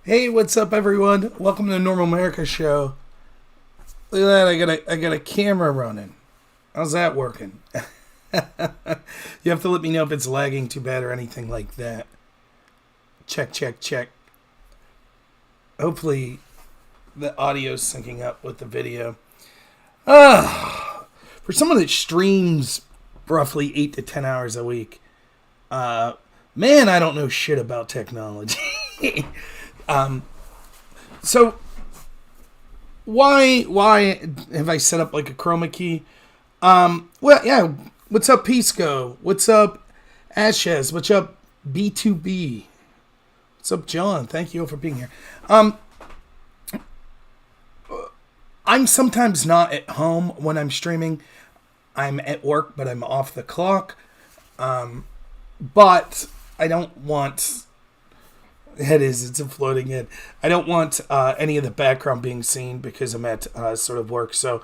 Hey, what's up, everyone? Welcome to the Normal America Show. Look at that! I got a camera running. How's that working? You have to let me know if it's lagging too bad or anything like that. Check, check, check. Hopefully, the audio's syncing up with the video. For someone that streams roughly 8 to 10 hours a week, man, I don't know shit about technology. So why have I set up like a chroma key? Well, yeah. What's up, Pisco? What's up, Ashes? What's up, B2B? What's up, John? Thank you all for being here. I'm sometimes not at home when I'm streaming. I'm at work, but I'm off the clock. But I don't want... It's a floating head. I don't want any of the background being seen because I'm at sort of work. So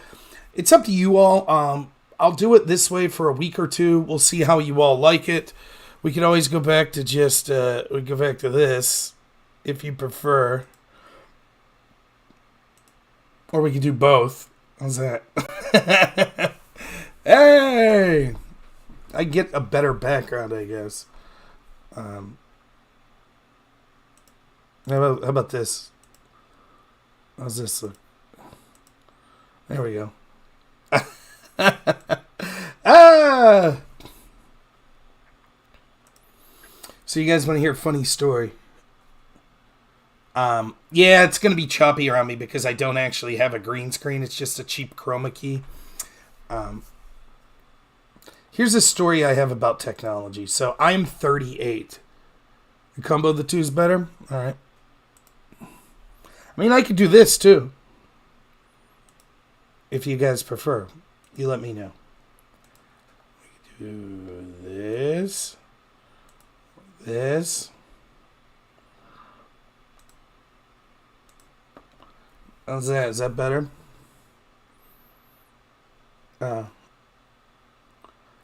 it's up to you all. I'll do it this way for a week or two. We'll see how you all like it. We can always go back to just, we go back to this if you prefer. Or we can do both. How's that? Hey! I get a better background, I guess. How about this? How's this look? There we go. So you guys want to hear a funny story? Yeah, it's going to be choppy around me because I don't actually have a green screen. It's just a cheap chroma key. Here's a story I have about technology. So I'm 38. The combo of the two is better? All right. I mean, I could do this too. If you guys prefer. You let me know. We could do this. This. How's that? Is that better? Yeah.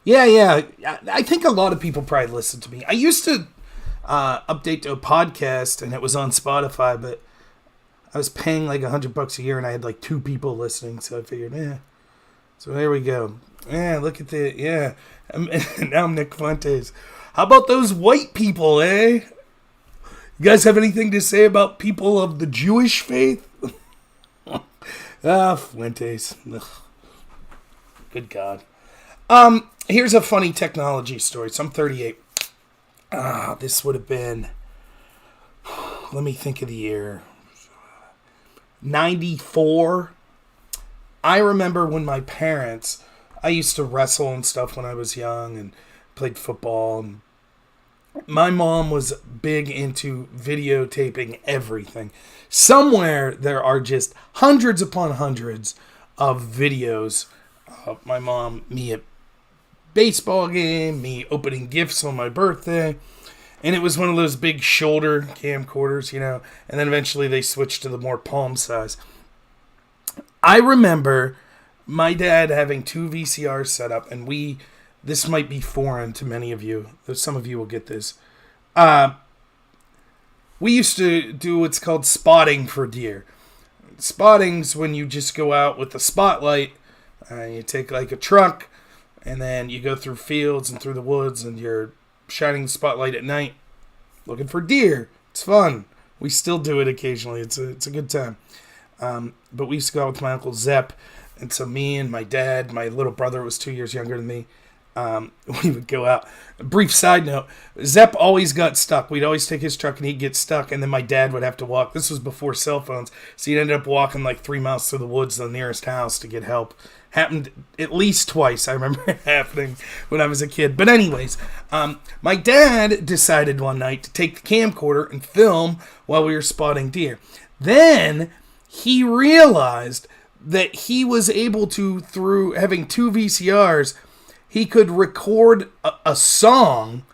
I think a lot of people probably listen to me. I used to update to a podcast and it was on Spotify, but I was paying like $100 a year and I had like 2 people listening, so I figured, So there we go. Yeah, look at the, yeah. Now I'm Nick Fuentes. How about those white people, eh? You guys have anything to say about people of the Jewish faith? Fuentes. Ugh. Good God. Here's a funny technology story. So I'm 38. This would have been, let me think of the year. 94. I remember when my parents, I used to wrestle and stuff when I was young and played football. And my mom was big into videotaping everything. Somewhere there are just hundreds upon hundreds of videos of my mom, me at baseball game, me opening gifts on my birthday. And it was one of those big shoulder camcorders, you know. And then eventually they switched to the more palm size. I remember my dad having 2 VCRs set up. And this might be foreign to many of you. Some of you will get this. We used to do what's called spotting for deer. Spotting's when you just go out with a spotlight. You take like a truck. And then you go through fields and through the woods. And you're shining the spotlight at night, looking for deer. It's fun. We still do it occasionally. It's a good time. But we used to go out with my Uncle Zepp, and so me and my dad, my little brother was 2 years younger than me, we would go out. A brief side note, Zepp always got stuck. We'd always take his truck and he'd get stuck, and then my dad would have to walk. This was before cell phones, so he'd end up walking like 3 miles through the woods to the nearest house to get help. Happened at least twice. I remember it happening when I was a kid. But anyways, my dad decided one night to take the camcorder and film while we were spotting deer. Then he realized that he was able to, through having 2 VCRs, he could record a song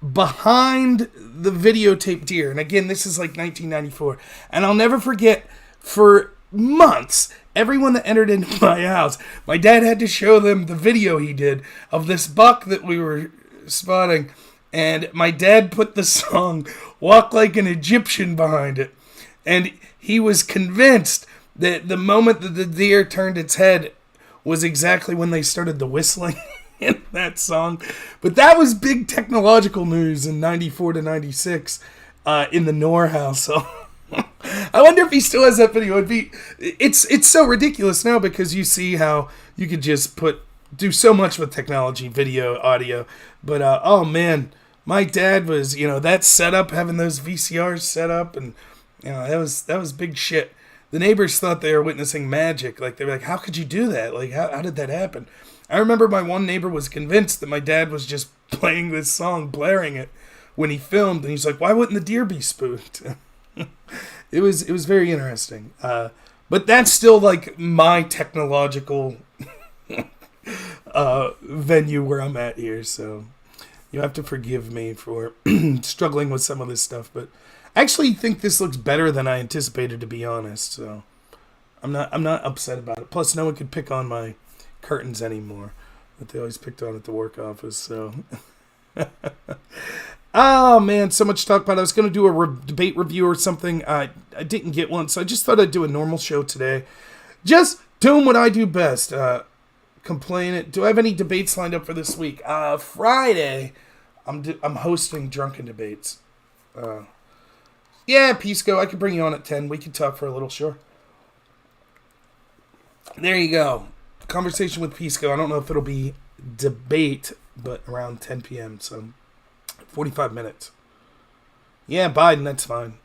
behind the videotape deer. And again, this is like 1994. And I'll never forget, for months, everyone that entered into my house, my dad had to show them the video he did of this buck that we were spotting. And my dad put the song Walk Like an Egyptian behind it. And he was convinced that the moment that the deer turned its head was exactly when they started the whistling in that song. But that was big technological news in 94 to 96 in the Noor house. So I wonder if he still has that video. It's so ridiculous now because you see how you could just do so much with technology, video, audio. But oh man, my dad was, that setup, having those VCRs set up, and that was big shit. The neighbors thought they were witnessing magic. Like, they were like, how could you do that? Like, how did that happen? I remember my one neighbor was convinced that my dad was just playing this song, blaring it when he filmed, and he's like, why wouldn't the deer be spooked? It was very interesting. But that's still like my technological venue where I'm at here, so you have to forgive me for struggling with some of this stuff, but I actually think this looks better than I anticipated, to be honest. So I'm not upset about it. Plus, no one could pick on my curtains anymore that they always picked on at the work office. So, oh man, so much to talk about. I was going to do a debate review or something. I didn't get one, so I just thought I'd do a normal show today. Just doing what I do best. Complaining. Do I have any debates lined up for this week? Friday, I'm hosting Drunken Debates. Yeah, Pisco, I could bring you on at 10. We could talk for a little, sure. There you go. Conversation with Pisco. I don't know if it'll be debate, but around 10 p.m., so 45 minutes. Yeah, Biden, that's fine.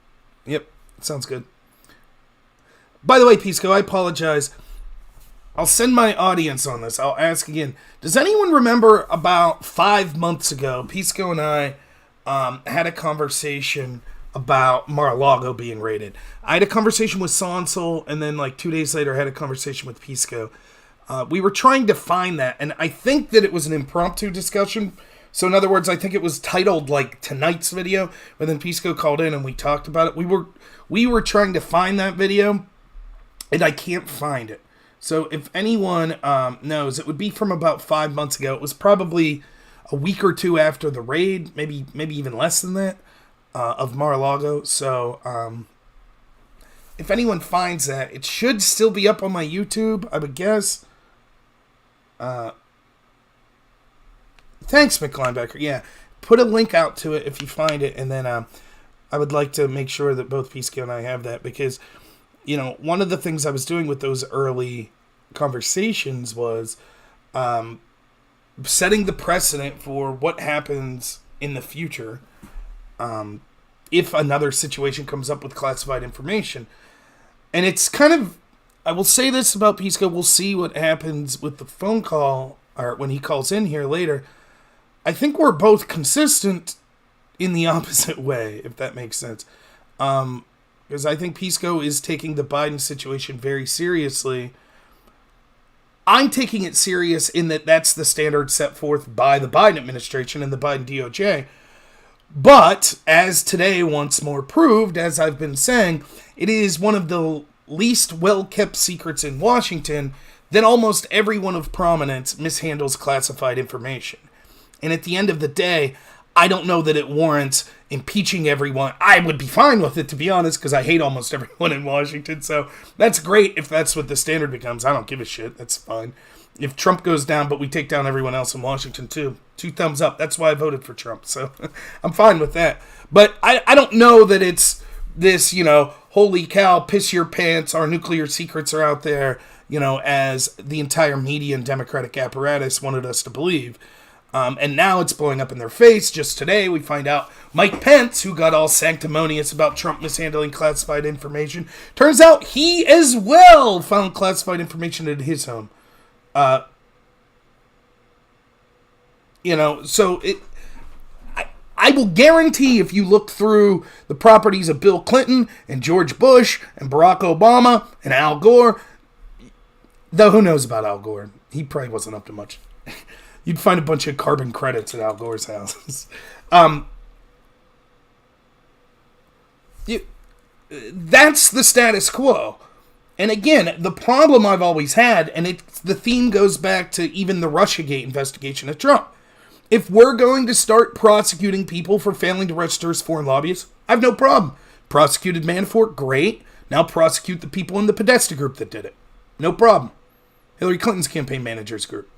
Yep, sounds good. By the way, Pisco, I apologize. I'll send my audience on this. I'll ask again. Does anyone remember about 5 months ago, Pisco and I had a conversation about Mar-a-Lago being raided? I had a conversation with Sonsel, and then like 2 days later I had a conversation with Pisco. We were trying to find that, and I think that it was an impromptu discussion. So in other words, I think it was titled like tonight's video, but then Pisco called in and we talked about it. We were trying to find that video, and I can't find it. So if anyone knows, it would be from about 5 months ago. It was probably a week or two after the raid, maybe even less than that, of Mar-a-Lago. So if anyone finds that, it should still be up on my YouTube, I would guess. Thanks, McLinebacker. Yeah, put a link out to it if you find it, and then I would like to make sure that both Pisco and I have that, because one of the things I was doing with those early conversations was setting the precedent for what happens in the future if another situation comes up with classified information. And it's kind of, I will say this about Pisco, we'll see what happens with the phone call, or when he calls in here later. I think we're both consistent in the opposite way, if that makes sense. Because I think Pisco is taking the Biden situation very seriously. I'm taking it serious in that that's the standard set forth by the Biden administration and the Biden DOJ. But, as today once more proved, as I've been saying, it is one of the least well-kept secrets in Washington that almost everyone of prominence mishandles classified information. And at the end of the day, I don't know that it warrants impeaching everyone. I would be fine with it, to be honest, because I hate almost everyone in Washington. So that's great if that's what the standard becomes. I don't give a shit. That's fine. If Trump goes down, but we take down everyone else in Washington too, 2 thumbs up. That's why I voted for Trump. So I'm fine with that. But I don't know that it's this, holy cow, piss your pants, our nuclear secrets are out there, as the entire media and Democratic apparatus wanted us to believe. And now it's blowing up in their face. Just today, we find out Mike Pence, who got all sanctimonious about Trump mishandling classified information, turns out he as well found classified information at his home. So I will guarantee if you look through the properties of Bill Clinton and George Bush and Barack Obama and Al Gore, though who knows about Al Gore? He probably wasn't up to much. You'd find a bunch of carbon credits at Al Gore's house. That's the status quo. And again, the problem I've always had, and the theme goes back to even the Russiagate investigation of Trump. If we're going to start prosecuting people for failing to register as foreign lobbyists, I have no problem. Prosecuted Manafort, great. Now prosecute the people in the Podesta group that did it. No problem. Hillary Clinton's campaign managers group.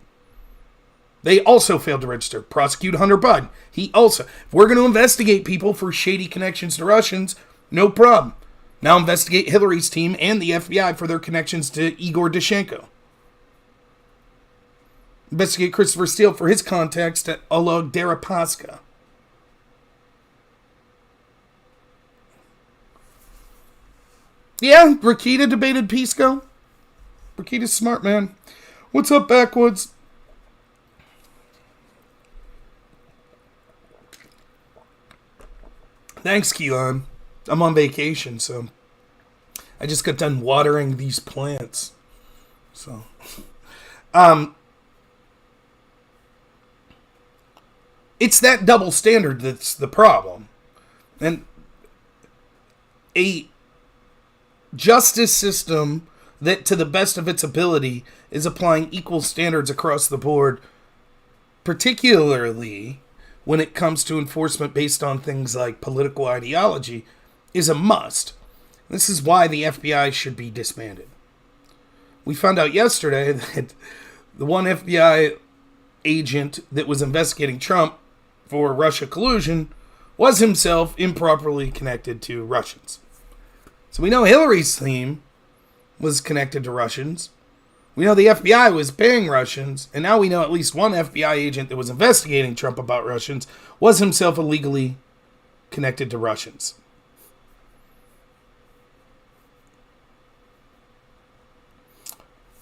They also failed to register. Prosecute Hunter Biden. He also. If we're going to investigate people for shady connections to Russians, no problem. Now investigate Hillary's team and the FBI for their connections to Igor Dushenko. Investigate Christopher Steele for his contacts to Oleg Deripaska. Yeah, Rakita debated Pisco. Rakita's smart, man. What's up, Backwoods? Thanks, Keelan. I'm on vacation, so I just got done watering these plants. So, it's that double standard that's the problem. And a justice system that, to the best of its ability, is applying equal standards across the board, particularly when it comes to enforcement based on things like political ideology, is a must. This is why the FBI should be disbanded. We found out yesterday that the one FBI agent that was investigating Trump for Russia collusion was himself improperly connected to Russians. So we know Hillary's team was connected to Russians. We know the FBI was paying Russians. And now we know at least one FBI agent that was investigating Trump about Russians was himself illegally connected to Russians.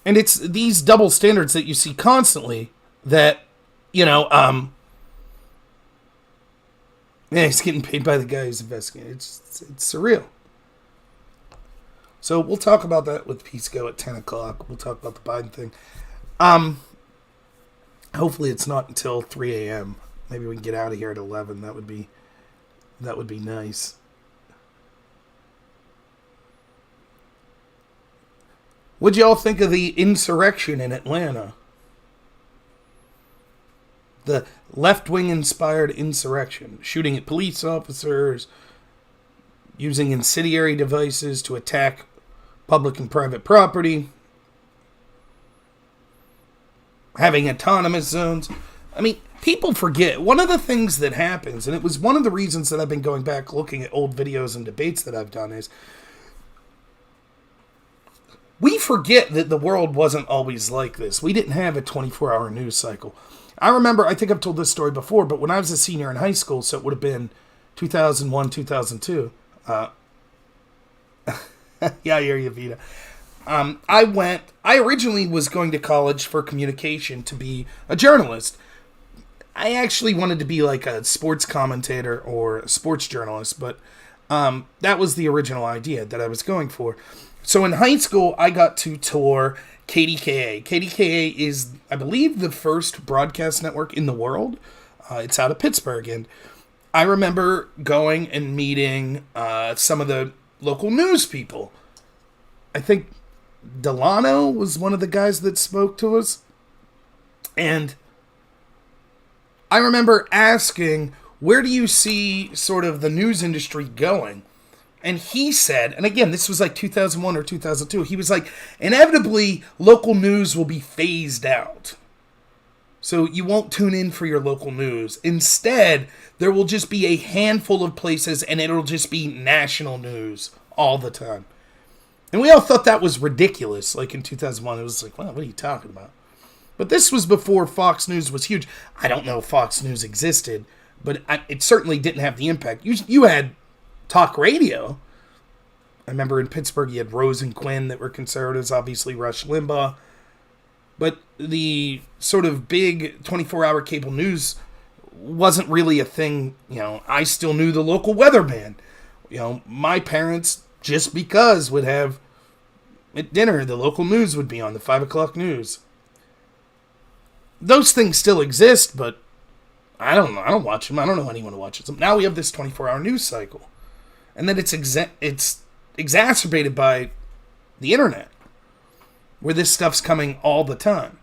And it's these double standards that you see constantly that, yeah, he's getting paid by the guy who's investigating. It's surreal. So we'll talk about that with Pisco at 10 o'clock. We'll talk about the Biden thing. Hopefully it's not until 3 a.m. Maybe we can get out of here at 11. That would be nice. What'd y'all think of the insurrection in Atlanta? The left-wing inspired insurrection. Shooting at police officers, using incendiary devices to attack public and private property, having autonomous zones. I mean, people forget. One of the things that happens, and it was one of the reasons that I've been going back looking at old videos and debates that I've done, is we forget that the world wasn't always like this. We didn't have a 24-hour news cycle. I remember, I think I've told this story before, but when I was a senior in high school, so it would have been 2001, 2002. Yeah, I hear you, Vita. I originally was going to college for communication to be a journalist. I actually wanted to be like a sports commentator or a sports journalist, but that was the original idea that I was going for. So in high school, I got to tour KDKA. KDKA is, I believe, the first broadcast network in the world. It's out of Pittsburgh, and I remember going and meeting some of the local news people. I think Delano was one of the guys that spoke to us. And I remember asking, where do you see sort of the news industry going? And he said, and again, this was like 2001 or 2002, he was like, inevitably, local news will be phased out. So you won't tune in for your local news. Instead, there will just be a handful of places and it'll just be national news all the time. And we all thought that was ridiculous. Like in 2001, it was like, well, what are you talking about? But this was before Fox News was huge. I don't know if Fox News existed, but it certainly didn't have the impact. You had talk radio. I remember in Pittsburgh you had Rose and Quinn that were conservatives, obviously Rush Limbaugh. But the sort of big 24-hour cable news wasn't really a thing. I still knew the local weatherman. My parents, just because, would have at dinner, the local news would be on, the 5 o'clock news. Those things still exist, but I don't know. I don't watch them. I don't know anyone who watches them. Now we have this 24-hour news cycle. And then it's exacerbated by the internet, where this stuff's coming all the time.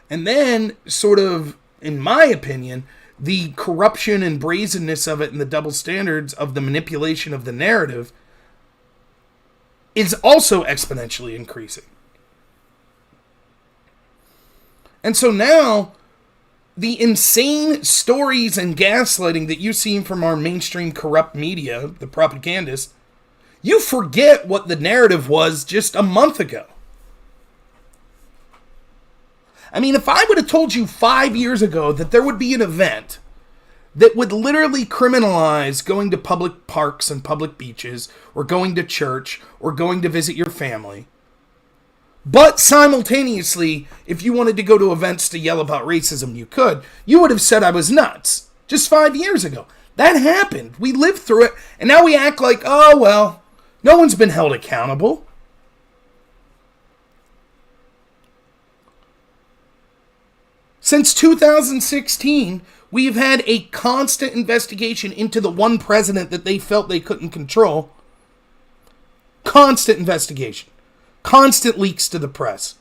And then, sort of, in my opinion, the corruption and brazenness of it and the double standards of the manipulation of the narrative is also exponentially increasing. And so now, the insane stories and gaslighting that you've seen from our mainstream corrupt media, the propagandists, you forget what the narrative was just a month ago. I mean, if I would have told you 5 years ago that there would be an event that would literally criminalize going to public parks and public beaches, or going to church, or going to visit your family, but simultaneously, if you wanted to go to events to yell about racism, you could, you would have said I was nuts just 5 years ago. That happened. We lived through it, and now we act like, oh, well, no one's been held accountable. Since 2016, we've had a constant investigation into the one president that they felt they couldn't control. Constant investigation. Constant leaks to the press.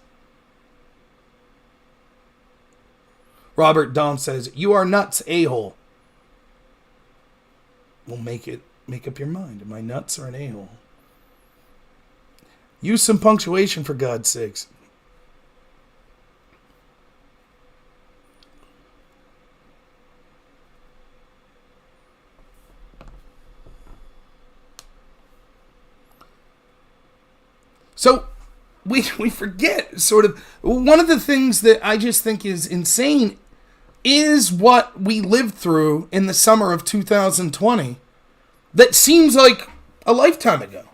Robert Dahm says, "You are nuts, a-hole." Well, make up your mind. Am I nuts or an a-hole? Use some punctuation, for God's sakes. So, we forget, sort of, one of the things that I just think is insane is what we lived through in the summer of 2020 that seems like a lifetime ago.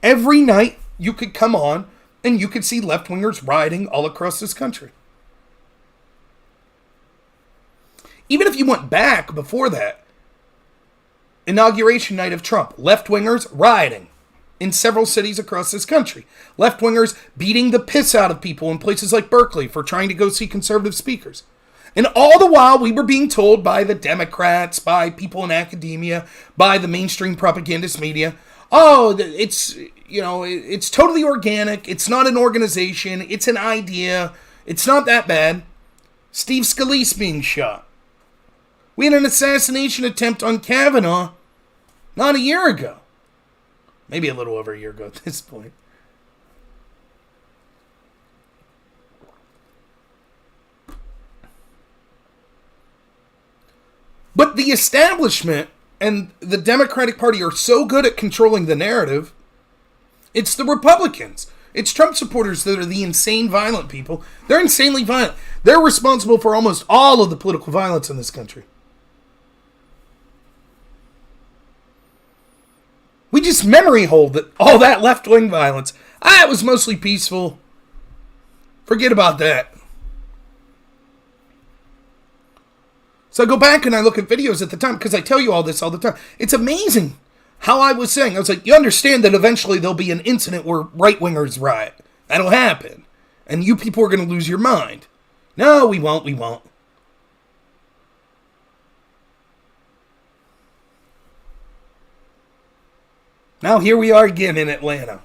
Every night you could come on and you could see left-wingers rioting all across this country. Even if you went back before that, inauguration night of Trump, left-wingers rioting in several cities across this country. Left-wingers beating the piss out of people in places like Berkeley for trying to go see conservative speakers. And all the while, we were being told by the Democrats, by people in academia, by the mainstream propagandist media, oh, it's totally organic, it's not an organization, it's an idea, it's not that bad. Steve Scalise being shot. We had an assassination attempt on Kavanaugh not a year ago. Maybe a little over a year ago at this point. But the establishment and the Democratic Party are so good at controlling the narrative. It's the Republicans. It's Trump supporters that are the insane violent people. They're insanely violent. They're responsible for almost all of the political violence in this country. We just memory hold that all that left-wing violence, it was mostly peaceful. Forget about that. So I go back and I look at videos at the time, because I tell you all this all the time. It's amazing how I was saying. I was like, you understand that eventually there'll be an incident where right-wingers riot. That'll happen. And you people are going to lose your mind. No, we won't. Now here we are again in Atlanta.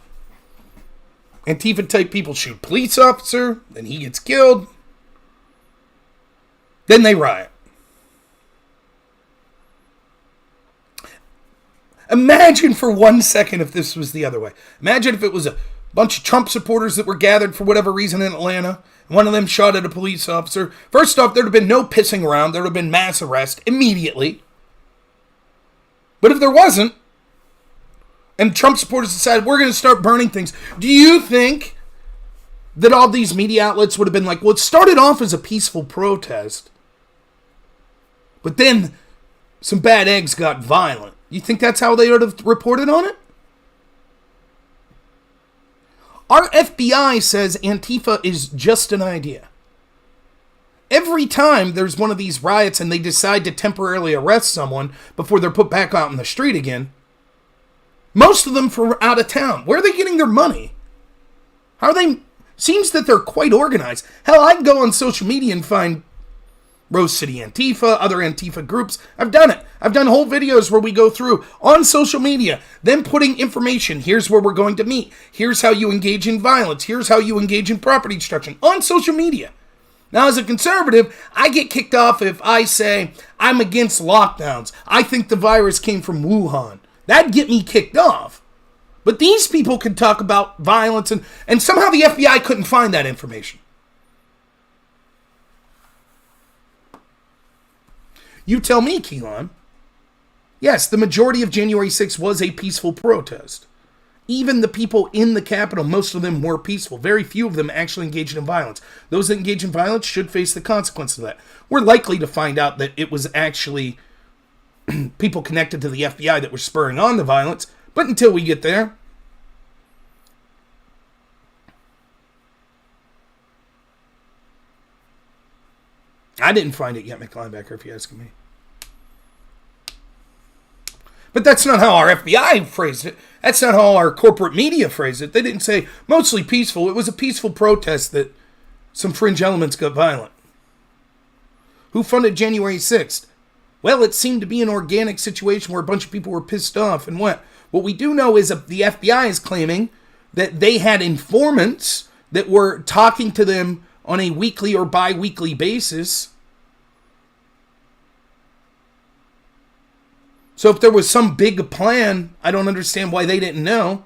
Antifa-type people shoot police officer, then he gets killed. Then they riot. Imagine for 1 second if this was the other way. Imagine if it was a bunch of Trump supporters that were gathered for whatever reason in Atlanta. One of them shot at a police officer. First off, there'd have been no pissing around. There would have been mass arrest immediately. But if there wasn't, and Trump supporters decided we're going to start burning things, do you think that all these media outlets would have been like, well, it started off as a peaceful protest, but then some bad eggs got violent? You think that's how they would have reported on it? Our FBI says Antifa is just an idea. Every time there's one of these riots and they decide to temporarily arrest someone before they're put back out in the street again, most of them from out of town. Where are they getting their money? How are they? Seems that they're quite organized. Hell, I can go on social media and find Rose City Antifa, other Antifa groups. I've done it. I've done whole videos where we go through on social media, them putting information. Here's where we're going to meet. Here's how you engage in violence. Here's how you engage in property destruction on social media. Now, as a conservative, I get kicked off if I say I'm against lockdowns. I think the virus came from Wuhan. That'd get me kicked off. But these people can talk about violence, and somehow the FBI couldn't find that information. You tell me, Keelan. Yes, the majority of January 6th was a peaceful protest. Even the people in the Capitol, most of them were peaceful. Very few of them actually engaged in violence. Those that engage in violence should face the consequences of that. We're likely to find out that it was actually people connected to the FBI that were spurring on the violence, but until we get there, I didn't find it yet, McLinebacker, if you're asking me. But that's not how our FBI phrased it. That's not how our corporate media phrased it. They didn't say mostly peaceful. It was a peaceful protest that some fringe elements got violent. Who funded January 6th? Well, it seemed to be an organic situation where a bunch of people were pissed off and what? What we do know is that the FBI is claiming that they had informants that were talking to them on a weekly or bi-weekly basis. So if there was some big plan, I don't understand why they didn't know.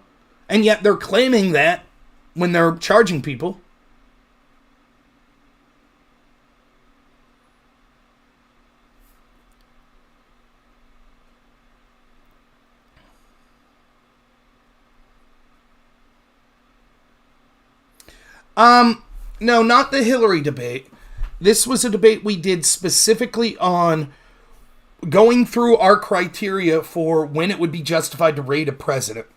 And yet they're claiming that when they're charging people. No, not the Hillary debate. This was a debate we did specifically on going through our criteria for when it would be justified to raid a president.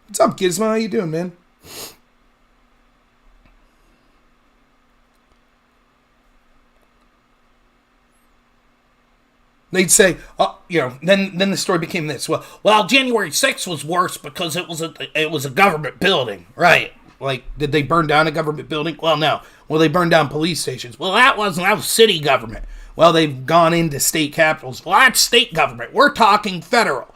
What's up, Gizmo? How you doing, man? They'd say, then the story became this. Well, January 6th was worse because it was a government building, right? Like, did they burn down a government building? Well, no. Well, they burned down police stations. Well, that was city government. Well, they've gone into state capitals. Well, that's state government. We're talking federal.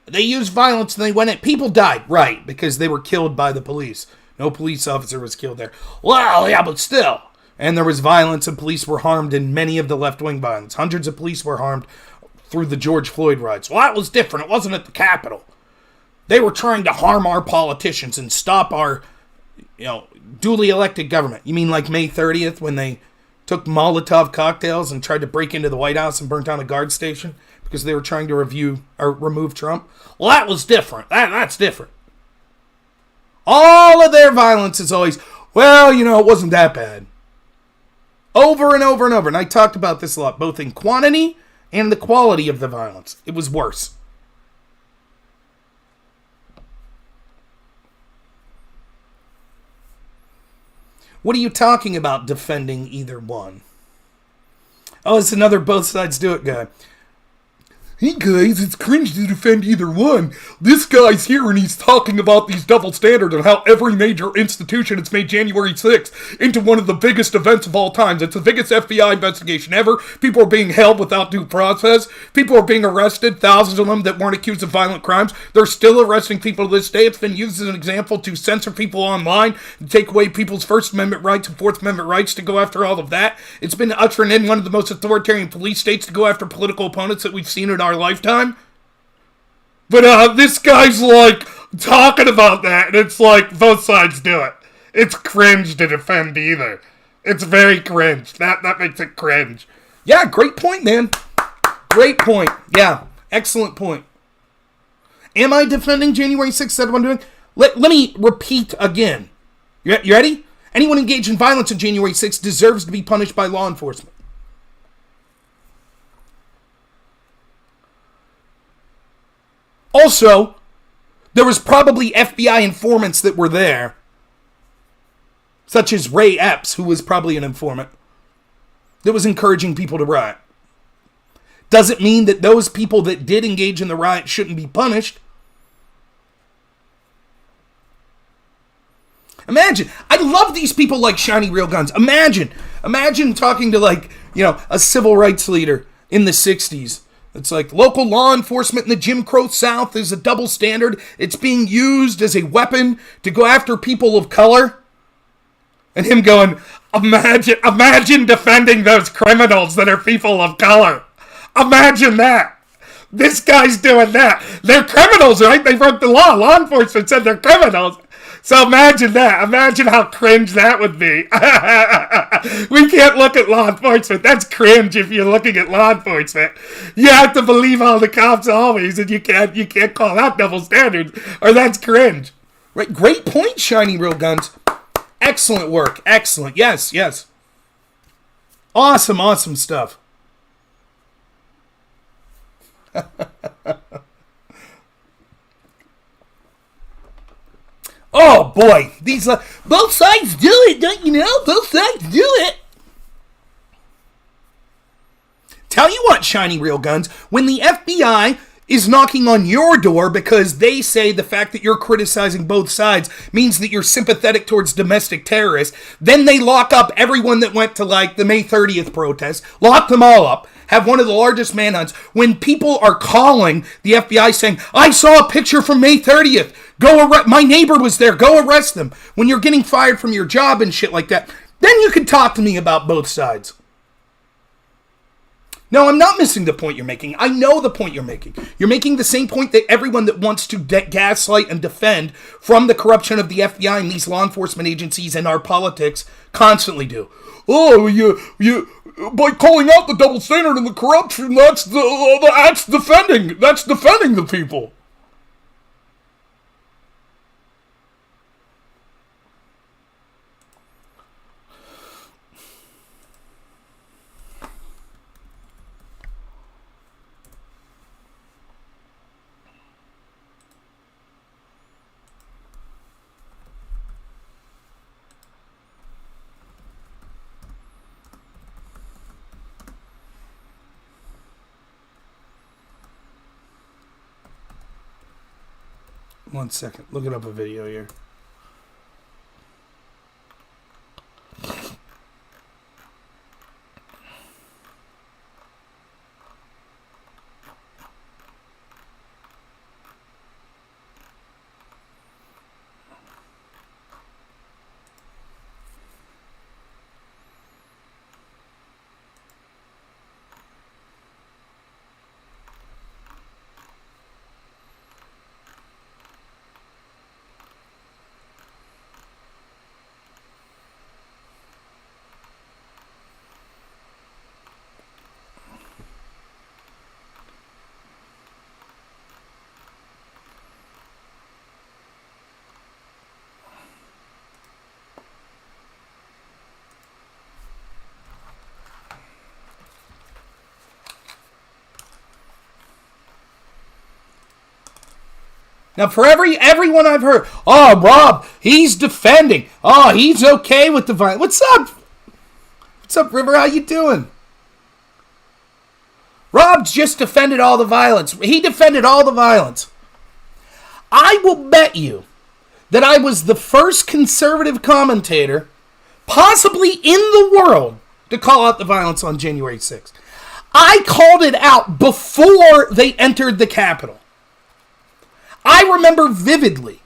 They used violence and they went in. People died, right, because they were killed by the police. No police officer was killed there. Well, yeah, but still. And there was violence and police were harmed in many of the left-wing violence. Hundreds of police were harmed through the George Floyd riots. Well, that was different. It wasn't at the Capitol. They were trying to harm our politicians and stop our, duly elected government. You mean like May 30th when they took Molotov cocktails and tried to break into the White House and burnt down a guard station because they were trying to remove Trump? Well, that was different. That's different. All of their violence is always, it wasn't that bad. Over and over and over. And I talked about this a lot, both in quantity and the quality of the violence. It was worse. What are you talking about defending either one? Oh, it's another both sides do it guy. Hey guys, it's cringe to defend either one. This guy's here and he's talking about these double standards and how every major institution has made January 6th into one of the biggest events of all time. It's the biggest FBI investigation ever. People are being held without due process. People are being arrested, thousands of them that weren't accused of violent crimes. They're still arresting people to this day. It's been used as an example to censor people online, to take away people's First Amendment rights and Fourth Amendment rights, to go after all of that. It's been ushered in one of the most authoritarian police states to go after political opponents that we've seen in our lifetime. But this guy's like talking about that, and it's like both sides do it. It's cringe to defend either. It's very cringe. That makes it cringe. Yeah, great point, man. Great point. Yeah, excellent point. Am I defending January 6th? That what I'm doing? Let me repeat again. You ready? Anyone engaged in violence on January 6th deserves to be punished by law enforcement. Also, there was probably FBI informants that were there, such as Ray Epps, who was probably an informant, that was encouraging people to riot. Does it mean that those people that did engage in the riot shouldn't be punished? Imagine, I love these people like shiny real guns. Imagine talking to a civil rights leader in the 60s. It's like local law enforcement in the Jim Crow South is a double standard. It's being used as a weapon to go after people of color. And him going, imagine defending those criminals that are people of color. Imagine that. This guy's doing that. They're criminals, right? They broke the law. Law enforcement said they're criminals. So imagine that. Imagine how cringe that would be. We can't look at law enforcement. That's cringe if you're looking at law enforcement. You have to believe all the cops always, and you can't call out double standards, or that's cringe. Right? Great point, Shiny Real Guns. Excellent work. Excellent. Yes, yes. Awesome, awesome stuff. Oh boy, these both sides do it, don't you know? Both sides do it. Tell you what, Shiny Real Guns, when the FBI is knocking on your door because they say the fact that you're criticizing both sides means that you're sympathetic towards domestic terrorists, then they lock up everyone that went to like the May 30th protest, lock them all up, have one of the largest manhunts. When people are calling the FBI saying, I saw a picture from May 30th, my neighbor was there, go arrest them. When you're getting fired from your job and shit like that, then you can talk to me about both sides. No, I'm not missing the point you're making. I know the point you're making. You're making the same point that everyone that wants to gaslight and defend from the corruption of the FBI and these law enforcement agencies and our politics constantly do. Oh, you by calling out the double standard and the corruption, that's defending the people. One second. Looking up a video here. Now, for everyone I've heard, oh, Rob, he's defending. Oh, he's okay with the violence. What's up? What's up, River? How you doing? Rob's just defended all the violence. He defended all the violence. I will bet you that I was the first conservative commentator, possibly in the world, to call out the violence on January 6th. I called it out before they entered the Capitol. I remember vividly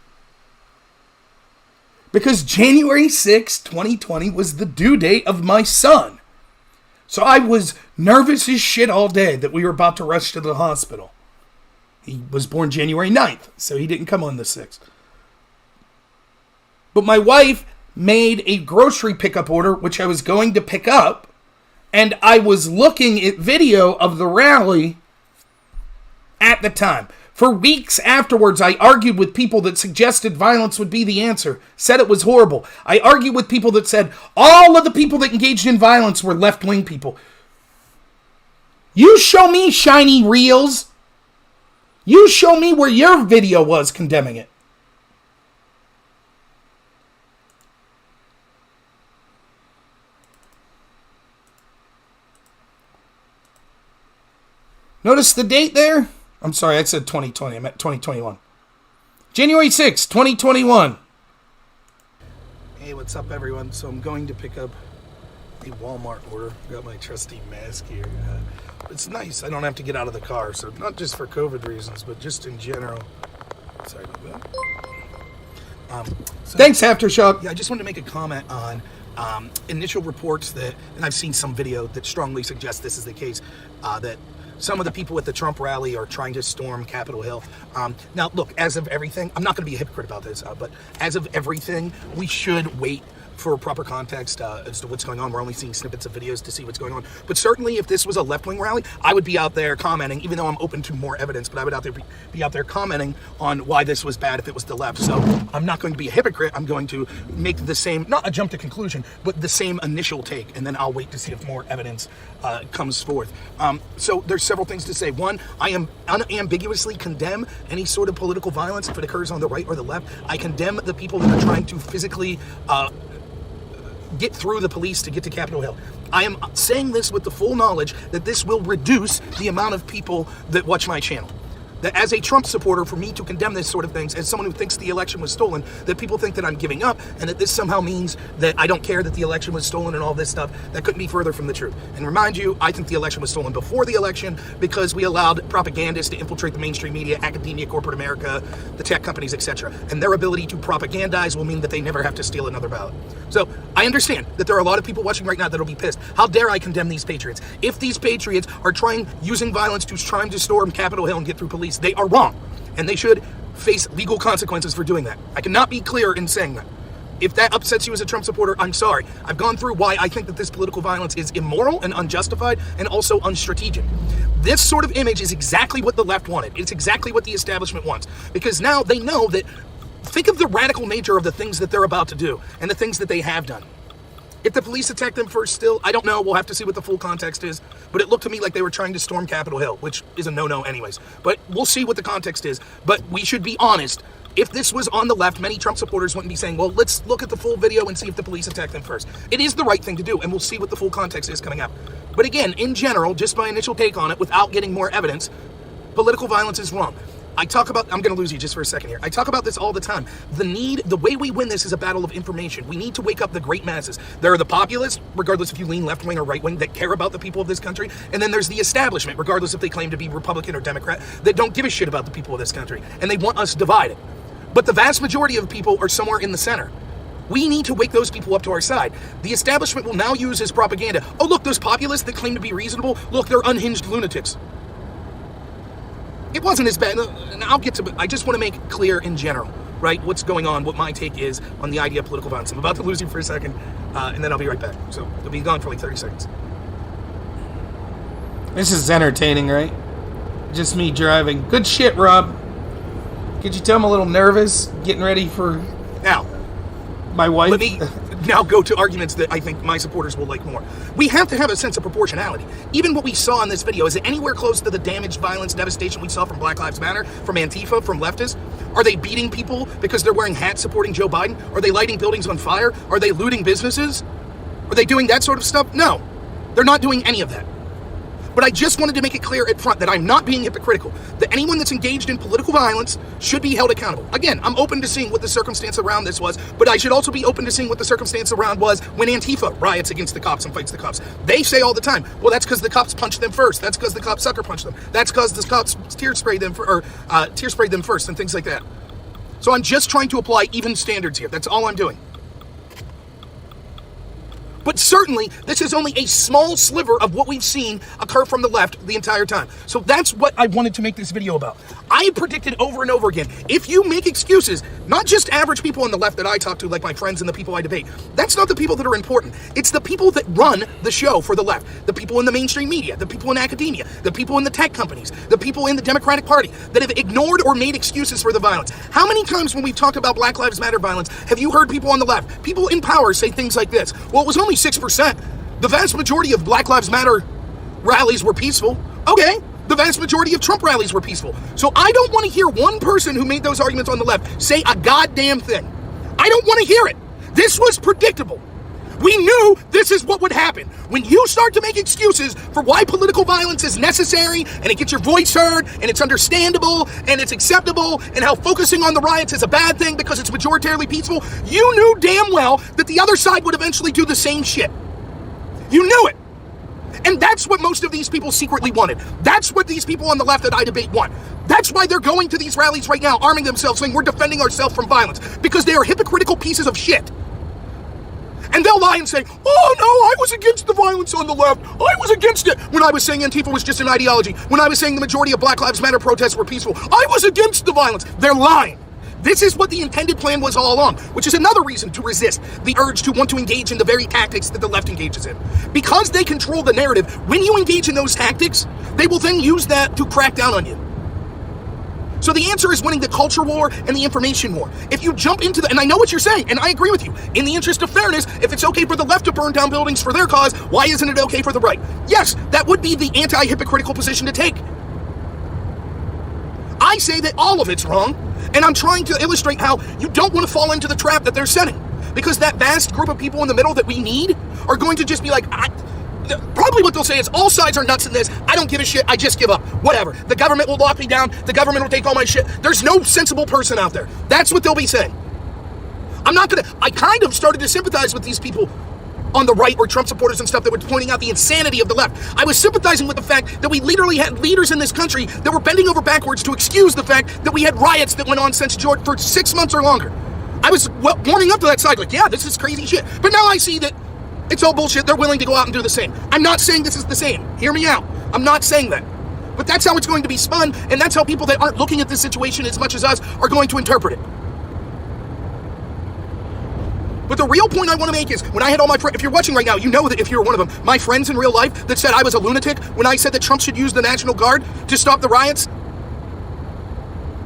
because January 6, 2020 was the due date of my son. So I was nervous as shit all day that we were about to rush to the hospital. He was born January 9th, so he didn't come on the 6th. But my wife made a grocery pickup order, which I was going to pick up, and I was looking at video of the rally at the time. For weeks afterwards, I argued with people that suggested violence would be the answer, said it was horrible. I argued with people that said all of the people that engaged in violence were left-wing people. You show me shiny reels. You show me where your video was condemning it. Notice the date there? I'm sorry, I said 2020. I meant 2021. January 6, 2021. Hey, what's up, everyone? So I'm going to pick up a Walmart order. Got my trusty mask here. It's nice. I don't have to get out of the car. So not just for COVID reasons, but just in general. Sorry about that. Thanks, Aftershock. Yeah, I just wanted to make a comment on initial reports that, and I've seen some video that strongly suggests this is the case, that some of the people at the Trump rally are trying to storm Capitol Hill. Now, look, as of everything, I'm not going to be a hypocrite about this, but as of everything, we should wait for proper context as to what's going on. We're only seeing snippets of videos to see what's going on. But certainly if this was a left-wing rally, I would be out there commenting, even though I'm open to more evidence, but I would be out there commenting on why this was bad if it was the left. So I'm not going to be a hypocrite. I'm going to make the same, not a jump to conclusion, but the same initial take, and then I'll wait to see if more evidence comes forth. So there's several things to say. One, I am unambiguously condemn any sort of political violence if it occurs on the right or the left. I condemn the people that are trying to physically get through the police to get to Capitol Hill. I am saying this with the full knowledge that this will reduce the amount of people that watch my channel. That as a Trump supporter, for me to condemn this sort of things, as someone who thinks the election was stolen, that people think that I'm giving up, and that this somehow means that I don't care that the election was stolen and all this stuff, that couldn't be further from the truth. And remind you, I think the election was stolen before the election because we allowed propagandists to infiltrate the mainstream media, academia, corporate America, the tech companies, etc. And their ability to propagandize will mean that they never have to steal another ballot. So I understand that there are a lot of people watching right now that'll be pissed. How dare I condemn these patriots? If these patriots are using violence to trying to storm Capitol Hill and get through police, they are wrong, and they should face legal consequences for doing that. I cannot be clear in saying that. If that upsets you as a Trump supporter, I'm sorry. I've gone through why I think that this political violence is immoral and unjustified and also unstrategic. This sort of image is exactly what the left wanted. It's exactly what the establishment wants, because now they know that, think of the radical nature of the things that they're about to do and the things that they have done. If the police attacked them first still, I don't know. We'll have to see what the full context is. But it looked to me like they were trying to storm Capitol Hill, which is a no-no anyways. But we'll see what the context is. But we should be honest. If this was on the left, many Trump supporters wouldn't be saying, well, let's look at the full video and see if the police attacked them first. It is the right thing to do, and we'll see what the full context is coming up. But again, in general, just my initial take on it, without getting more evidence, political violence is wrong. I'm going to lose you just for a second here. I talk about this all the time. The way we win this is a battle of information. We need to wake up the great masses. There are the populists, regardless if you lean left wing or right wing, that care about the people of this country. And then there's the establishment, regardless if they claim to be Republican or Democrat, that don't give a shit about the people of this country. And they want us divided. But the vast majority of people are somewhere in the center. We need to wake those people up to our side. The establishment will now use as propaganda. Oh, look, those populists that claim to be reasonable, look, they're unhinged lunatics. It wasn't as bad, and I'll get to it. I just want to make it clear in general, right, what's going on, what my take is on the idea of political violence. I'm about to lose you for a second, and then I'll be right back. So I'll be gone for like 30 seconds. This is entertaining, right? Just me driving. Good shit, Rob. Could you tell I'm a little nervous getting ready for now my wife? Let me now go to arguments that I think my supporters will like more. We have to have a sense of proportionality. Even what we saw in this video, is it anywhere close to the damage, violence, devastation we saw from Black Lives Matter, from Antifa, from leftists? Are they beating people because they're wearing hats supporting Joe Biden? Are they lighting buildings on fire? Are they looting businesses? Are they doing that sort of stuff? No, they're not doing any of that. But I just wanted to make it clear at front that I'm not being hypocritical, that anyone that's engaged in political violence should be held accountable. Again, I'm open to seeing what the circumstance around this was, but I should also be open to seeing what the circumstance around was when Antifa riots against the cops and fights the cops. They say all the time, well, that's because the cops punched them first. That's because the cops sucker punched them. That's because the cops tear sprayed them first and things like that. So I'm just trying to apply even standards here. That's all I'm doing. But certainly, this is only a small sliver of what we've seen occur from the left the entire time. So that's what I wanted to make this video about. I predicted over and over again, if you make excuses, not just average people on the left that I talk to, like my friends and the people I debate, that's not the people that are important. It's the people that run the show for the left. The people in the mainstream media, the people in academia, the people in the tech companies, the people in the Democratic Party that have ignored or made excuses for the violence. How many times when we've talked about Black Lives Matter violence, have you heard people on the left, people in power, say things like this? Well, it was only 6%. The vast majority of Black Lives Matter rallies were peaceful. Okay, the vast majority of Trump rallies were peaceful. So I don't want to hear one person who made those arguments on the left say a goddamn thing. I don't want to hear it. This was predictable. We knew this is what would happen. When you start to make excuses for why political violence is necessary, and it gets your voice heard, and it's understandable, and it's acceptable, and how focusing on the riots is a bad thing because it's majoritarily peaceful, you knew damn well that the other side would eventually do the same shit. You knew it. And that's what most of these people secretly wanted. That's what these people on the left that I debate want. That's why they're going to these rallies right now, arming themselves, saying we're defending ourselves from violence, because they are hypocritical pieces of shit. And they'll lie and say, oh no, I was against the violence on the left. I was against it when I was saying Antifa was just an ideology. When I was saying the majority of Black Lives Matter protests were peaceful. I was against the violence. They're lying. This is what the intended plan was all along, which is another reason to resist the urge to want to engage in the very tactics that the left engages in. Because they control the narrative, when you engage in those tactics, they will then use that to crack down on you. So the answer is winning the culture war and the information war. If you jump into and I know what you're saying, and I agree with you, in the interest of fairness, if it's okay for the left to burn down buildings for their cause, why isn't it okay for the right? Yes, that would be the anti-hypocritical position to take. I say that all of it's wrong, and I'm trying to illustrate how you don't want to fall into the trap that they're setting. Because that vast group of people in the middle that we need are going to just be like, probably what they'll say is, all sides are nuts in this. I don't give a shit. I just give up. Whatever. The government will lock me down. The government will take all my shit. There's no sensible person out there. That's what they'll be saying. I kind of started to sympathize with these people on the right or Trump supporters and stuff that were pointing out the insanity of the left. I was sympathizing with the fact that we literally had leaders in this country that were bending over backwards to excuse the fact that we had riots that went on since George for 6 months or longer. I was warming up to that side, like, yeah, this is crazy shit. But now I see that it's all bullshit. They're willing to go out and do the same. I'm not saying this is the same. Hear me out. I'm not saying that. But that's how it's going to be spun, and that's how people that aren't looking at this situation as much as us are going to interpret it. But the real point I want to make is, when I had all my friends, if you're watching right now, you know that if you're one of them, my friends in real life that said I was a lunatic when I said that Trump should use the National Guard to stop the riots,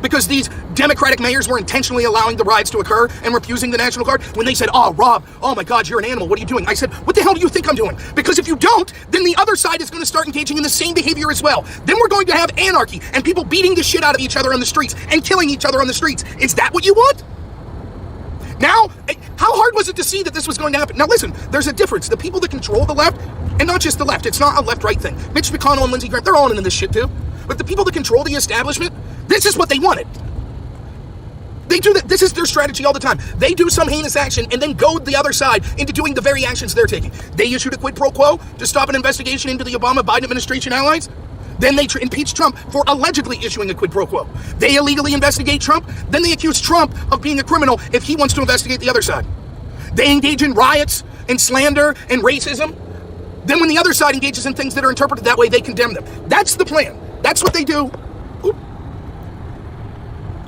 because these Democratic mayors were intentionally allowing the riots to occur and refusing the National Guard, when they said, oh, Rob, oh my God, you're an animal, what are you doing? I said, what the hell do you think I'm doing? Because if you don't, then the other side is going to start engaging in the same behavior as well. Then we're going to have anarchy and people beating the shit out of each other on the streets and killing each other on the streets. Is that what you want? Now, how hard was it to see that this was going to happen? Now listen, there's a difference. The people that control the left, and not just the left, it's not a left-right thing. Mitch McConnell and Lindsey Graham, they're all in this shit too. But the people that control the establishment, this is what they wanted. They do that. This is their strategy all the time. They do some heinous action and then goad the other side into doing the very actions they're taking. They issued a quid pro quo to stop an investigation into the Obama-Biden administration allies. Then they impeach Trump for allegedly issuing a quid pro quo. They illegally investigate Trump. Then they accuse Trump of being a criminal if he wants to investigate the other side. They engage in riots and slander and racism. Then when the other side engages in things that are interpreted that way, they condemn them. That's the plan. That's what they do. Oop.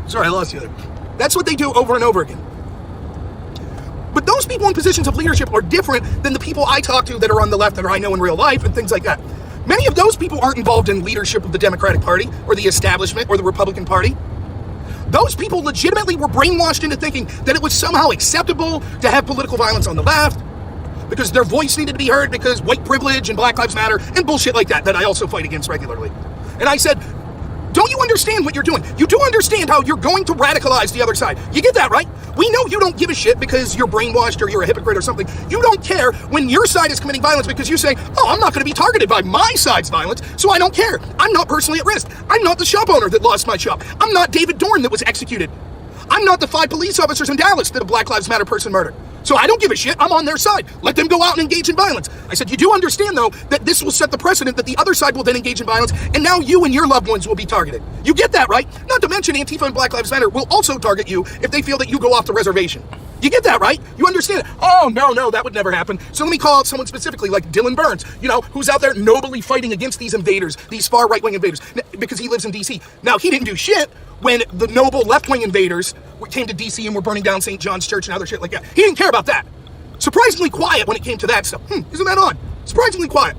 Sorry, I lost you there. That's what they do over and over again. But those people in positions of leadership are different than the people I talk to that are on the left that I know in real life and things like that. Many of those people aren't involved in leadership of the Democratic Party or the establishment or the Republican Party. Those people legitimately were brainwashed into thinking that it was somehow acceptable to have political violence on the left because their voice needed to be heard because white privilege and Black Lives Matter and bullshit like that I also fight against regularly. And I said, don't you understand what you're doing? You do understand how you're going to radicalize the other side. You get that, right? We know you don't give a shit because you're brainwashed or you're a hypocrite or something. You don't care when your side is committing violence because you say, oh, I'm not going to be targeted by my side's violence, so I don't care. I'm not personally at risk. I'm not the shop owner that lost my shop. I'm not David Dorn that was executed. I'm not the 5 police officers in Dallas that a Black Lives Matter person murdered. So I don't give a shit. I'm on their side. Let them go out and engage in violence. I said, you do understand, though, that this will set the precedent that the other side will then engage in violence, and now you and your loved ones will be targeted. You get that, right? Not to mention Antifa and Black Lives Matter will also target you if they feel that you go off the reservation. You get that, right? You understand it. Oh, no, that would never happen. So let me call out someone specifically like Dylan Burns, who's out there nobly fighting against these invaders, these far right-wing invaders, because he lives in D.C. Now, he didn't do shit when the noble left-wing invaders came to D.C. and were burning down St. John's Church and other shit like that. He didn't care about that. Surprisingly quiet when it came to that stuff. Isn't that odd? Surprisingly quiet.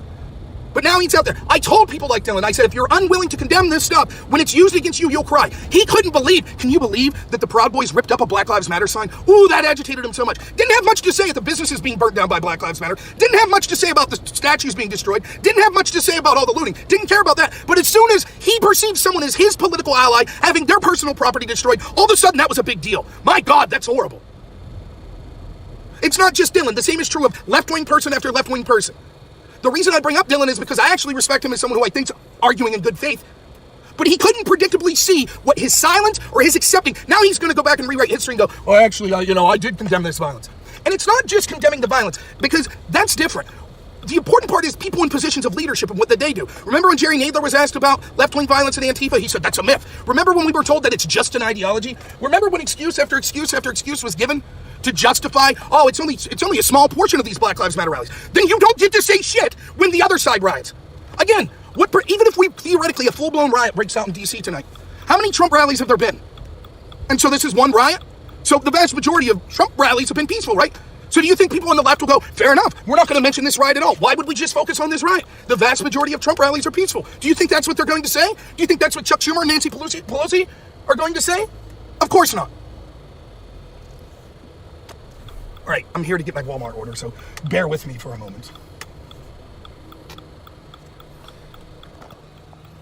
But now he's out there. I told people like Dylan, I said, if you're unwilling to condemn this stuff, when it's used against you, you'll cry. He couldn't believe. Can you believe that the Proud Boys ripped up a Black Lives Matter sign? Ooh, that agitated him so much. Didn't have much to say at the businesses being burnt down by Black Lives Matter. Didn't have much to say about the statues being destroyed. Didn't have much to say about all the looting. Didn't care about that. But as soon as he perceived someone as his political ally having their personal property destroyed, all of a sudden that was a big deal. My God, that's horrible. It's not just Dylan. The same is true of left-wing person after left-wing person. The reason I bring up Dylan is because I actually respect him as someone who I think's arguing in good faith. But he couldn't predictably see what his silence or his accepting. Now he's going to go back and rewrite history and go, oh, actually, I did condemn this violence. And it's not just condemning the violence, because that's different. The important part is people in positions of leadership and what did they do. Remember when Jerry Nadler was asked about left-wing violence and Antifa? He said, that's a myth. Remember when we were told that it's just an ideology? Remember when excuse after excuse after excuse was given to justify, oh, it's only a small portion of these Black Lives Matter rallies, then you don't get to say shit when the other side riots. Again, even if we theoretically a full-blown riot breaks out in D.C. tonight, how many Trump rallies have there been? And so this is one riot? So the vast majority of Trump rallies have been peaceful, right? So do you think people on the left will go, fair enough, we're not going to mention this riot at all. Why would we just focus on this riot? The vast majority of Trump rallies are peaceful. Do you think that's what they're going to say? Do you think that's what Chuck Schumer and Nancy Pelosi are going to say? Of course not. All right, I'm here to get my Walmart order, so bear with me for a moment.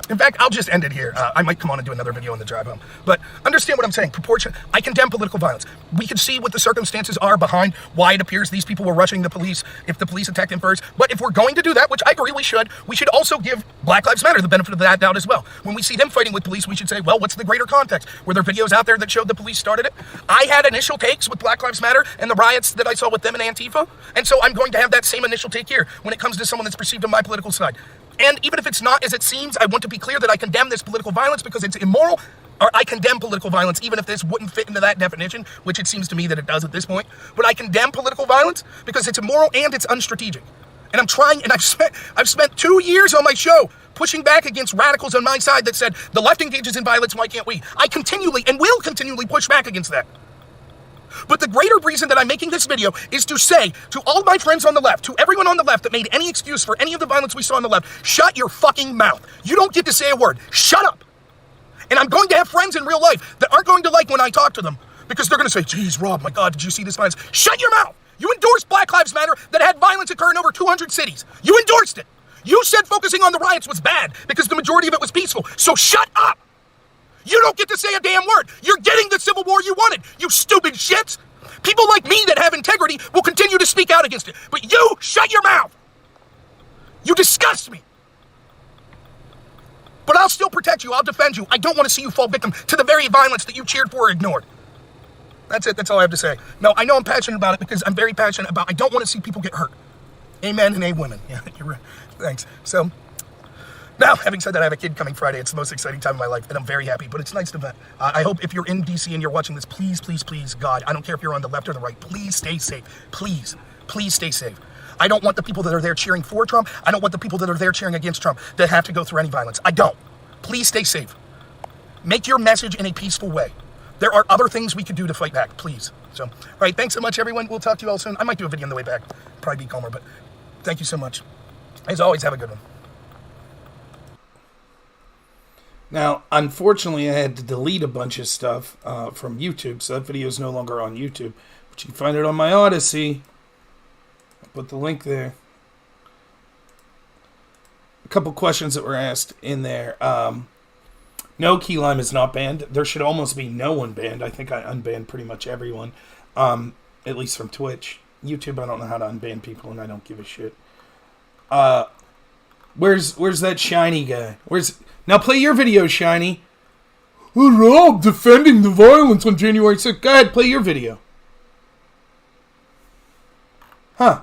In fact, I'll just end it here. I might come on and do another video on the drive home. But understand what I'm saying. Proportion. I condemn political violence. We can see what the circumstances are behind why it appears these people were rushing the police if the police attacked them first. But if we're going to do that, which I agree we should also give Black Lives Matter the benefit of that doubt as well. When we see them fighting with police, we should say, well, what's the greater context? Were there videos out there that showed the police started it? I had initial takes with Black Lives Matter and the riots that I saw with them and Antifa. And so I'm going to have that same initial take here when it comes to someone that's perceived on my political side. And even if it's not as it seems, I want to be clear that I condemn this political violence because it's immoral, or I condemn political violence even if this wouldn't fit into that definition, which it seems to me that it does at this point. But I condemn political violence because it's immoral and it's unstrategic. And I'm trying, and I've spent 2 years on my show pushing back against radicals on my side that said, the left engages in violence, why can't we? I continually and will continually push back against that. But the greater reason that I'm making this video is to say to all my friends on the left, to everyone on the left that made any excuse for any of the violence we saw on the left, shut your fucking mouth. You don't get to say a word. Shut up. And I'm going to have friends in real life that aren't going to like when I talk to them because they're going to say, geez, Rob, my God, did you see this violence? Shut your mouth. You endorsed Black Lives Matter that had violence occur in over 200 cities. You endorsed it. You said focusing on the riots was bad because the majority of it was peaceful. So shut up. You don't get to say a damn word. You're getting the civil war you wanted, you stupid shits. People like me that have integrity will continue to speak out against it. But you, shut your mouth. You disgust me. But I'll still protect you. I'll defend you. I don't want to see you fall victim to the very violence that you cheered for or ignored. That's it. That's all I have to say. No, I know I'm passionate about it because I'm very passionate about I don't want to see people get hurt. Amen and amen. Yeah, you're right. Thanks. So, now, having said that, I have a kid coming Friday. It's the most exciting time of my life, and I'm very happy, but it's nice to vent. I hope if you're in D.C. and you're watching this, please, please, please, God, I don't care if you're on the left or the right, please stay safe. Please, please stay safe. I don't want the people that are there cheering for Trump. I don't want the people that are there cheering against Trump that have to go through any violence. I don't. Please stay safe. Make your message in a peaceful way. There are other things we could do to fight back, please. So, all right, thanks so much, everyone. We'll talk to you all soon. I might do a video on the way back. Probably be calmer, but thank you so much. As always, have a good one. Now, unfortunately, I had to delete a bunch of stuff from YouTube, so that video is no longer on YouTube. But you can find it on my Odyssey. I'll put the link there. A couple questions that were asked in there. No, key lime is not banned. There should almost be no one banned. I think I unbanned pretty much everyone, at least from Twitch. YouTube, I don't know how to unban people, and I don't give a shit. Where's that Shiny guy? Now play your video, Shiny. Oh, Rob, defending the violence on January 6th. Go ahead, play your video. Huh.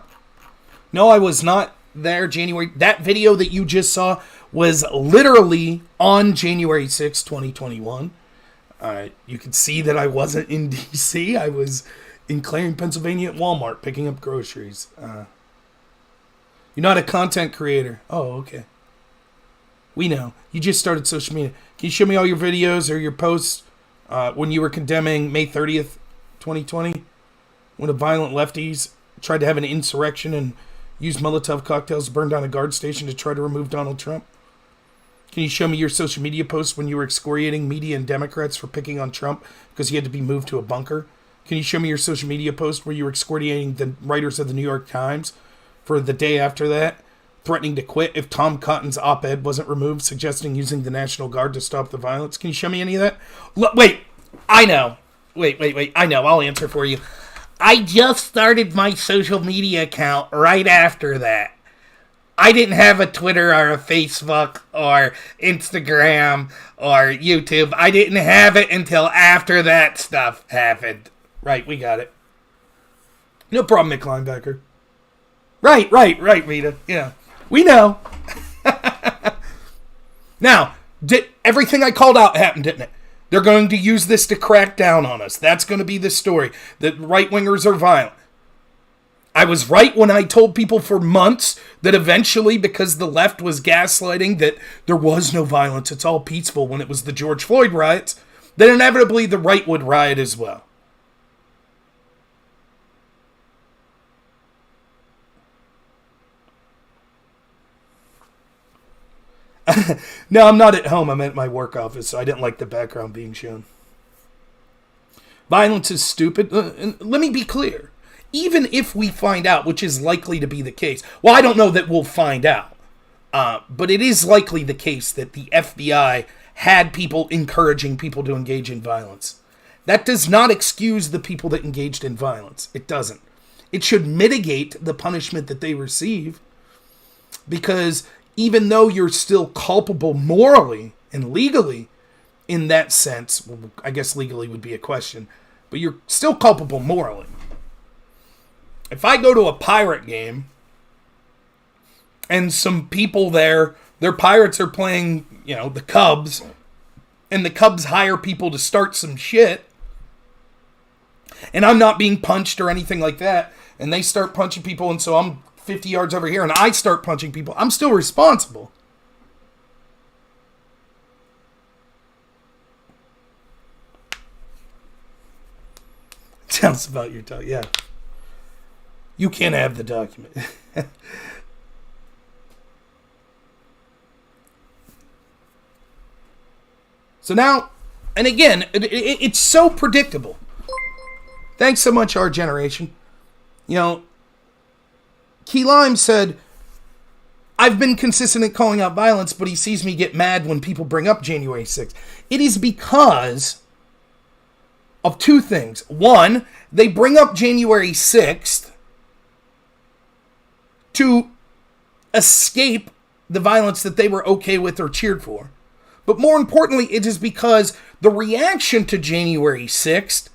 No, I was not there January. That video that you just saw was literally on January 6th, 2021. You can see that I wasn't in D.C. I was in Clarion, Pennsylvania at Walmart picking up groceries. You're not a content creator. Oh, okay. We know. You just started social media. Can you show me all your videos or your posts when you were condemning May 30th, 2020? When the violent lefties tried to have an insurrection and used Molotov cocktails to burn down a guard station to try to remove Donald Trump? Can you show me your social media posts when you were excoriating media and Democrats for picking on Trump because he had to be moved to a bunker? Can you show me your social media post where you were excoriating the writers of the New York Times for the day after that? Threatening to quit if Tom Cotton's op-ed wasn't removed, suggesting using the National Guard to stop the violence. Can you show me any of that? Wait, I know. Wait, I know. I'll answer for you. I just started my social media account right after that. I didn't have a Twitter or a Facebook or Instagram or YouTube. I didn't have it until after that stuff happened. Right, we got it. No problem, Nick Linebacker. Right, Rita. Yeah. We know. Now, did everything I called out happen, didn't it? They're going to use this to crack down on us. That's going to be the story, that right-wingers are violent. I was right when I told people for months that eventually, because the left was gaslighting that there was no violence, it's all peaceful when it was the George Floyd riots, that inevitably the right would riot as well. No, I'm not at home. I'm at my work office, so I didn't like the background being shown. Violence is stupid. Let me be clear. Even if we find out, which is likely to be the case, well, I don't know that we'll find out, but it is likely the case that the FBI had people encouraging people to engage in violence. That does not excuse the people that engaged in violence. It doesn't. It should mitigate the punishment that they receive, because even though you're still culpable morally and legally in that sense, well, I guess legally would be a question, but you're still culpable morally. If I go to a pirate game and some people there, their pirates are playing, the Cubs, and the Cubs hire people to start some shit, and I'm not being punched or anything like that, and they start punching people, and so I'm 50 yards over here, and I start punching people, I'm still responsible. Tell us about your dog, yeah. You can't have the document. So now, and again, it's so predictable. Thanks so much, our generation. Key Lime said, I've been consistent in calling out violence, but he sees me get mad when people bring up January 6th. It is because of two things. One, they bring up January 6th to escape the violence that they were okay with or cheered for. But more importantly, it is because the reaction to January 6th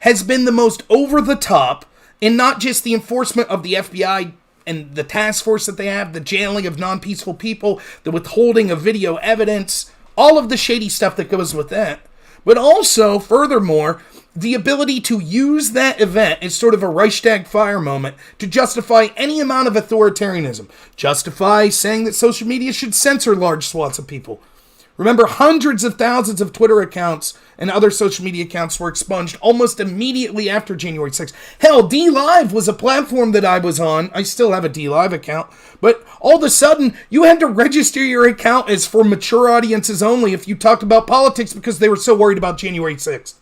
has been the most over-the-top in not just the enforcement of the FBI and the task force that they have, the jailing of non-peaceful people, the withholding of video evidence, all of the shady stuff that goes with that. But also, furthermore, the ability to use that event as sort of a Reichstag fire moment to justify any amount of authoritarianism. Justify saying that social media should censor large swaths of people. Remember, hundreds of thousands of Twitter accounts and other social media accounts were expunged almost immediately after January 6th. Hell, DLive was a platform that I was on. I still have a DLive account. But all of a sudden, you had to register your account as for mature audiences only if you talked about politics because they were so worried about January 6th.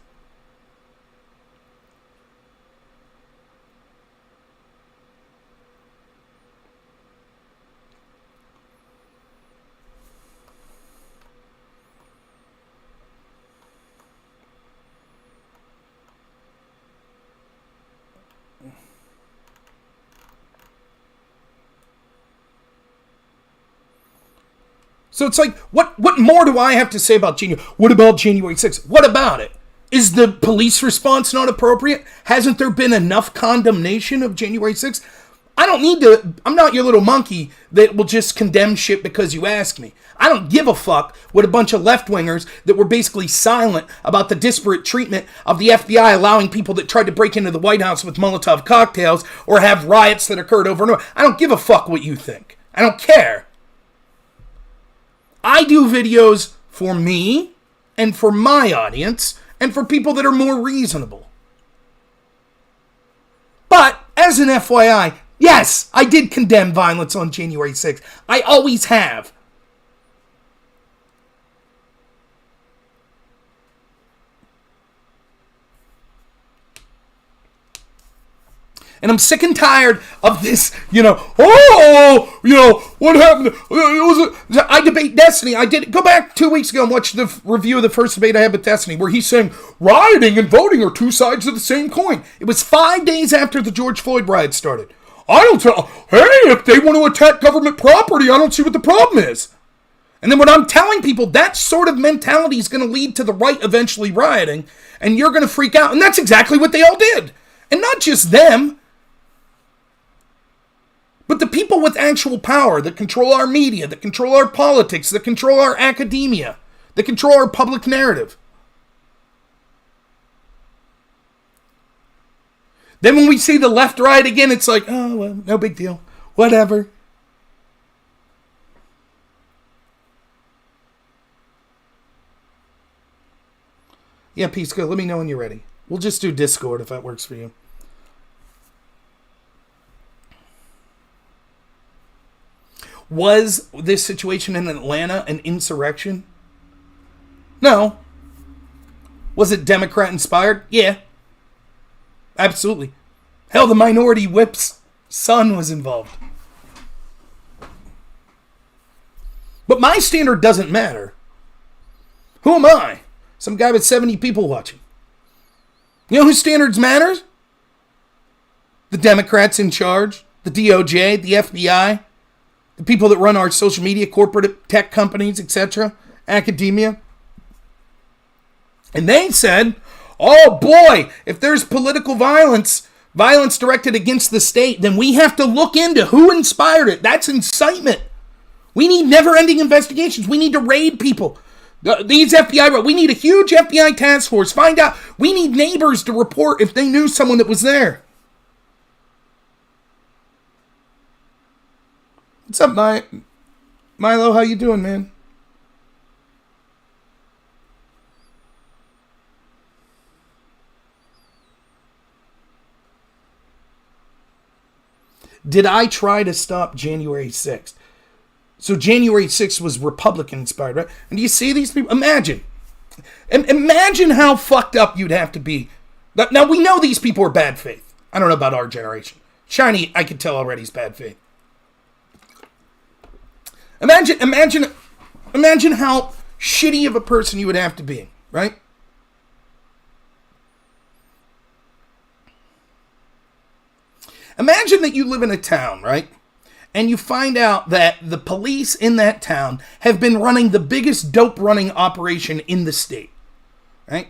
So it's like, what more do I have to say about January? What about January 6th? What about it? Is the police response not appropriate? Hasn't there been enough condemnation of January 6th? I don't need to, I'm not your little monkey that will just condemn shit because you ask me. I don't give a fuck what a bunch of left-wingers that were basically silent about the disparate treatment of the FBI allowing people that tried to break into the White House with Molotov cocktails or have riots that occurred over and over. I don't give a fuck what you think. I don't care. I do videos for me and for my audience and for people that are more reasonable. But, as an FYI, yes, I did condemn violence on January 6th. I always have. And I'm sick and tired of this, what happened? I debate Destiny. I did go back 2 weeks ago and watch the review of the first debate I had with Destiny, where he's saying rioting and voting are two sides of the same coin. It was 5 days after the George Floyd riot started. If they want to attack government property, I don't see what the problem is. And then when I'm telling people that sort of mentality is going to lead to the right eventually rioting, and you're going to freak out. And that's exactly what they all did. And not just them, but the people with actual power that control our media, that control our politics, that control our academia, that control our public narrative. Then when we see the left riot again, it's like, oh, well, no big deal. Whatever. Yeah, Pisco, let me know when you're ready. We'll just do Discord if that works for you. Was this situation in Atlanta an insurrection? No. Was it Democrat inspired? Yeah. Absolutely. Hell, the minority whip's son was involved. But my standard doesn't matter. Who am I? Some guy with 70 people watching. You know whose standards matters? The Democrats in charge, the DOJ, the FBI, the people that run our social media, corporate tech companies, etc., academia. And they said, oh boy, if there's political violence directed against the state, then we have to look into who inspired it. That's incitement. We need never-ending investigations. We need to raid people. These FBI, we need a huge FBI task force. Find out. We need neighbors to report if they knew someone that was there. What's up, Milo? How you doing, man? Did I try to stop January 6th? So January 6th was Republican inspired, right? And do you see these people? Imagine how fucked up you'd have to be. Now we know these people are bad faith. I don't know about our generation. Shiny, I could tell already is bad faith. Imagine how shitty of a person you would have to be, right? Imagine that you live in a town, right? And you find out that the police in that town have been running the biggest dope running operation in the state, right?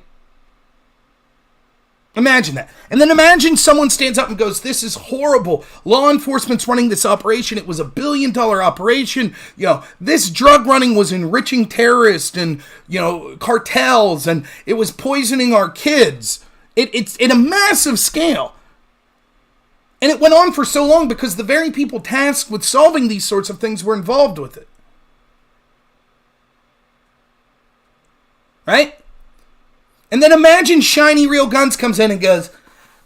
Imagine that. And then imagine someone stands up and goes, this is horrible. Law enforcement's running this operation. It was $1 billion operation. You know, this drug running was enriching terrorists and, you know, cartels, and it was poisoning our kids. It's in a massive scale. And it went on for so long because the very people tasked with solving these sorts of things were involved with it. Right? And then imagine Shiny Real Guns comes in and goes,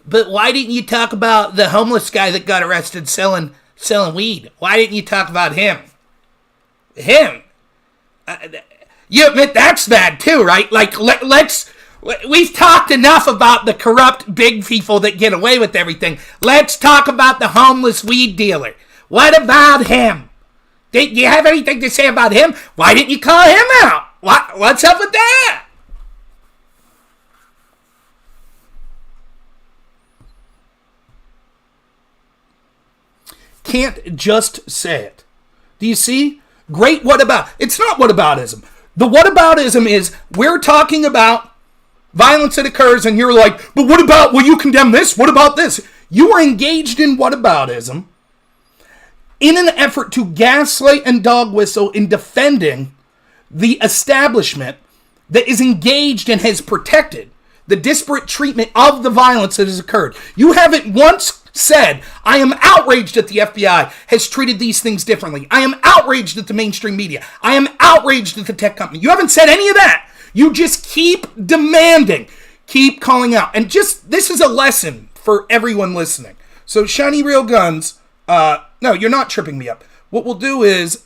but why didn't you talk about the homeless guy that got arrested selling weed? Why didn't you talk about him? Him? You admit that's bad too, right? Like, we've talked enough about the corrupt big people that get away with everything. Let's talk about the homeless weed dealer. What about him? Do you have anything to say about him? Why didn't you call him out? What's up with that? Can't just say it. Do you see? Great what about. It's not whataboutism. The whataboutism is we're talking about violence that occurs, and you're like, but what about, will you condemn this? What about this? You are engaged in whataboutism in an effort to gaslight and dog whistle in defending the establishment that is engaged and has protected the disparate treatment of the violence that has occurred. You haven't once said, I am outraged that the FBI has treated these things differently. I am outraged at the mainstream media. I am outraged at the tech company. You haven't said any of that. You just keep demanding, keep calling out. And this is a lesson for everyone listening. So Shiny Real Guns, no, you're not tripping me up. What we'll do is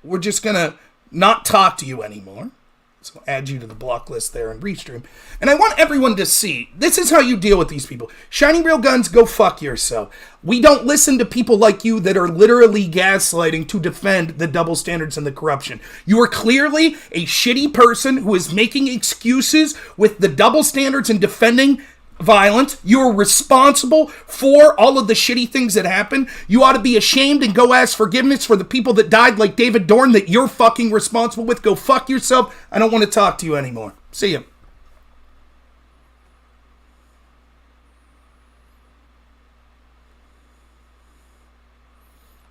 we're just going to not talk to you anymore. So I'll add you to the block list there in Restream. And I want everyone to see, this is how you deal with these people. Shiny Real Guns, go fuck yourself. We don't listen to people like you that are literally gaslighting to defend the double standards and the corruption. You are clearly a shitty person who is making excuses with the double standards and defending violence. You're responsible for all of the shitty things that happen. You ought to be ashamed and go ask forgiveness for the people that died like David Dorn that you're fucking responsible with. Go fuck yourself. I don't want to talk to you anymore. See ya.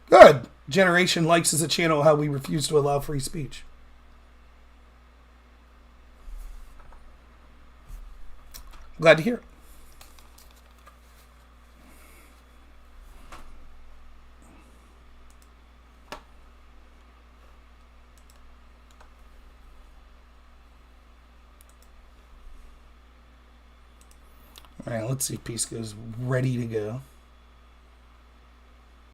Good. Generation likes as a channel how we refuse to allow free speech. Glad to hear it. All right, let's see if Pisco's ready to go.